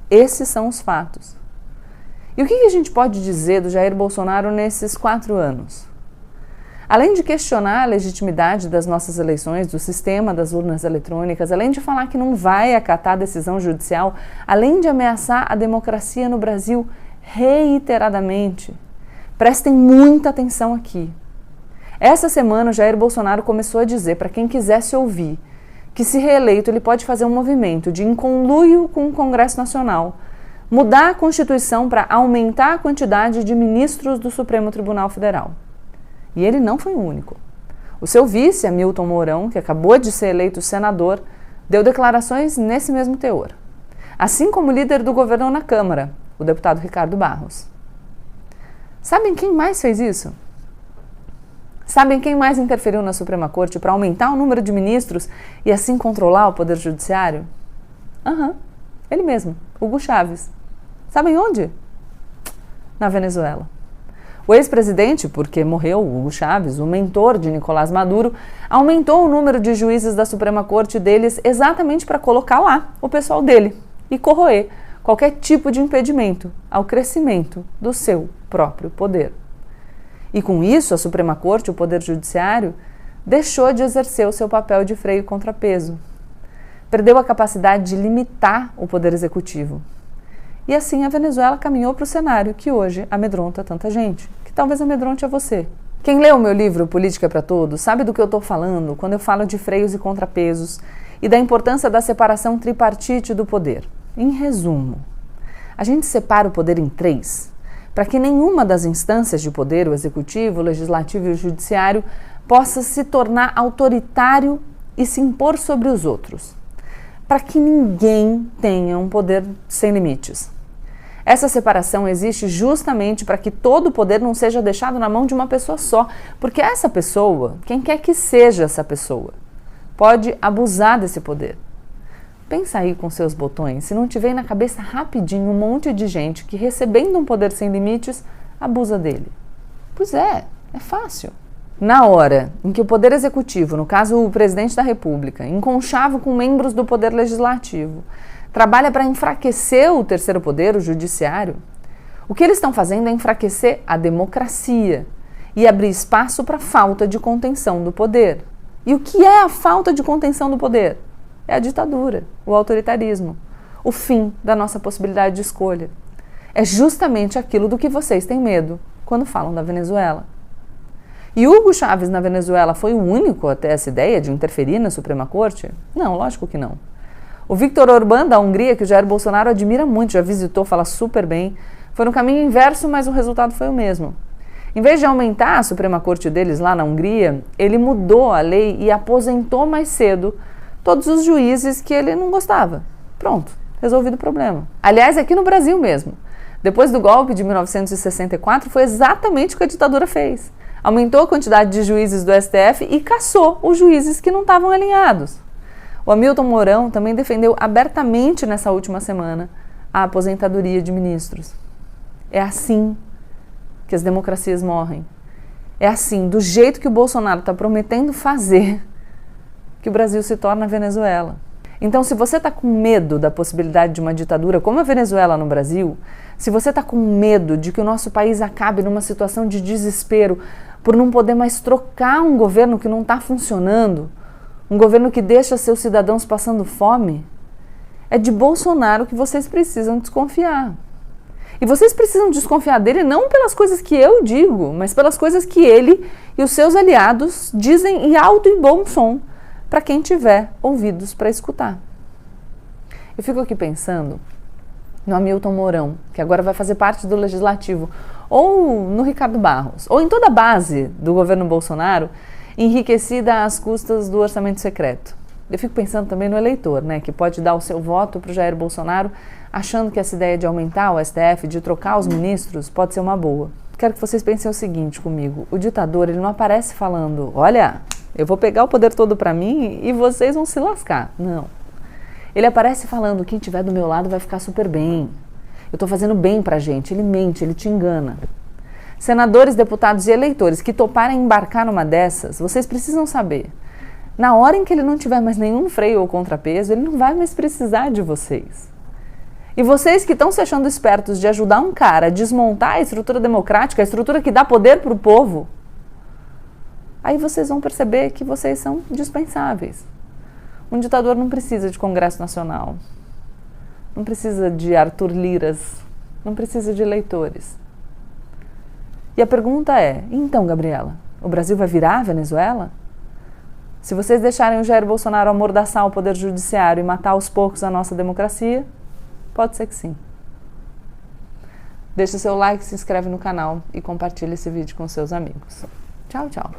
Esses são os fatos. E o que a gente pode dizer do Jair Bolsonaro nesses 4 anos? Além de questionar a legitimidade das nossas eleições, do sistema das urnas eletrônicas, além de falar que não vai acatar a decisão judicial, além de ameaçar a democracia no Brasil reiteradamente, prestem muita atenção aqui. Essa semana, o Jair Bolsonaro começou a dizer para quem quisesse ouvir que, se reeleito, ele pode fazer um movimento de, em conluio com o Congresso Nacional, mudar a Constituição para aumentar a quantidade de ministros do Supremo Tribunal Federal. E ele não foi o único. O seu vice, Hamilton Mourão, que acabou de ser eleito senador, deu declarações nesse mesmo teor. Assim como o líder do governo na Câmara, o deputado Ricardo Barros. Sabem quem mais fez isso? Sabem quem mais interferiu na Suprema Corte para aumentar o número de ministros e assim controlar o Poder Judiciário? Ele mesmo, Hugo Chávez. Sabem onde? Na Venezuela. O ex-presidente, porque morreu Hugo Chávez, o mentor de Nicolás Maduro, aumentou o número de juízes da Suprema Corte deles exatamente para colocar lá o pessoal dele e corroer qualquer tipo de impedimento ao crescimento do seu próprio poder. E com isso, a Suprema Corte, o Poder Judiciário, deixou de exercer o seu papel de freio e contrapeso. Perdeu a capacidade de limitar o Poder Executivo. E assim a Venezuela caminhou para o cenário que hoje amedronta tanta gente, que talvez amedronte a você. Quem leu o meu livro Política para Todos sabe do que eu estou falando quando eu falo de freios e contrapesos e da importância da separação tripartite do poder. Em resumo, a gente separa o poder em 3, para que nenhuma das instâncias de poder, o executivo, o legislativo e o judiciário, possa se tornar autoritário e se impor sobre os outros. Para que ninguém tenha um poder sem limites. Essa separação existe justamente para que todo o poder não seja deixado na mão de uma pessoa só, porque essa pessoa, quem quer que seja essa pessoa, pode abusar desse poder. Pensa aí com seus botões, se não te vem na cabeça rapidinho um monte de gente que, recebendo um poder sem limites, abusa dele. Pois é fácil. Na hora em que o Poder Executivo, no caso o Presidente da República, em conchavo com membros do Poder Legislativo, trabalha para enfraquecer o terceiro poder, o Judiciário, o que eles estão fazendo é enfraquecer a democracia e abrir espaço para a falta de contenção do poder. E o que é a falta de contenção do poder? É a ditadura, o autoritarismo, o fim da nossa possibilidade de escolha. É justamente aquilo do que vocês têm medo quando falam da Venezuela. E Hugo Chávez na Venezuela foi o único a ter essa ideia de interferir na Suprema Corte? Não, lógico que não. O Viktor Orbán da Hungria, que o Jair Bolsonaro admira muito, já visitou, fala super bem, foi no caminho inverso, mas o resultado foi o mesmo. Em vez de aumentar a Suprema Corte deles lá na Hungria, ele mudou a lei e aposentou mais cedo todos os juízes que ele não gostava. Pronto, resolvido o problema. Aliás, aqui no Brasil mesmo. Depois do golpe de 1964, foi exatamente o que a ditadura fez. Aumentou a quantidade de juízes do STF e cassou os juízes que não estavam alinhados. O Hamilton Mourão também defendeu abertamente nessa última semana a aposentadoria de ministros. É assim que as democracias morrem. É assim, do jeito que o Bolsonaro está prometendo fazer, que o Brasil se torna a Venezuela. Então, se você está com medo da possibilidade de uma ditadura como a Venezuela no Brasil, se você está com medo de que o nosso país acabe numa situação de desespero por não poder mais trocar um governo que não está funcionando, um governo que deixa seus cidadãos passando fome, é de Bolsonaro que vocês precisam desconfiar. E vocês precisam desconfiar dele não pelas coisas que eu digo, mas pelas coisas que ele e os seus aliados dizem em alto e bom som para quem tiver ouvidos para escutar. Eu fico aqui pensando no Hamilton Mourão, que agora vai fazer parte do Legislativo, ou no Ricardo Barros, ou em toda a base do governo Bolsonaro, enriquecida às custas do orçamento secreto. Eu fico pensando também no eleitor, né, que pode dar o seu voto para o Jair Bolsonaro, achando que essa ideia de aumentar o STF, de trocar os ministros, pode ser uma boa. Quero que vocês pensem o seguinte comigo, o ditador, ele não aparece falando, olha, eu vou pegar o poder todo para mim e vocês vão se lascar. Não. Ele aparece falando, quem estiver do meu lado vai ficar super bem. Eu estou fazendo bem pra gente. Ele mente, ele te engana. Senadores, deputados e eleitores que toparem embarcar numa dessas, vocês precisam saber. Na hora em que ele não tiver mais nenhum freio ou contrapeso, ele não vai mais precisar de vocês. E vocês que estão se achando espertos de ajudar um cara a desmontar a estrutura democrática, a estrutura que dá poder para o povo, aí vocês vão perceber que vocês são dispensáveis. Um ditador não precisa de Congresso Nacional, não precisa de Arthur Liras, não precisa de eleitores. E a pergunta é, então, Gabriela, o Brasil vai virar a Venezuela? Se vocês deixarem o Jair Bolsonaro amordaçar o poder judiciário e matar aos poucos a nossa democracia, pode ser que sim. Deixa seu like, se inscreve no canal e compartilha esse vídeo com seus amigos. Tchau, tchau.